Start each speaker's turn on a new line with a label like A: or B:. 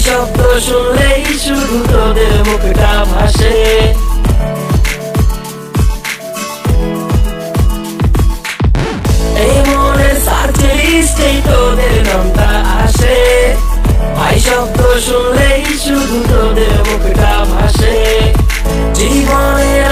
A: শব্দ শুনলেই শুধু তোদের মুখটা ভাসে। এই মনের সার্চে লিস্টেই তোদের নামটা আসে। ভাই শব্দ শুনলেই শুধু তোদের মুখটা ভাসে। জীবনের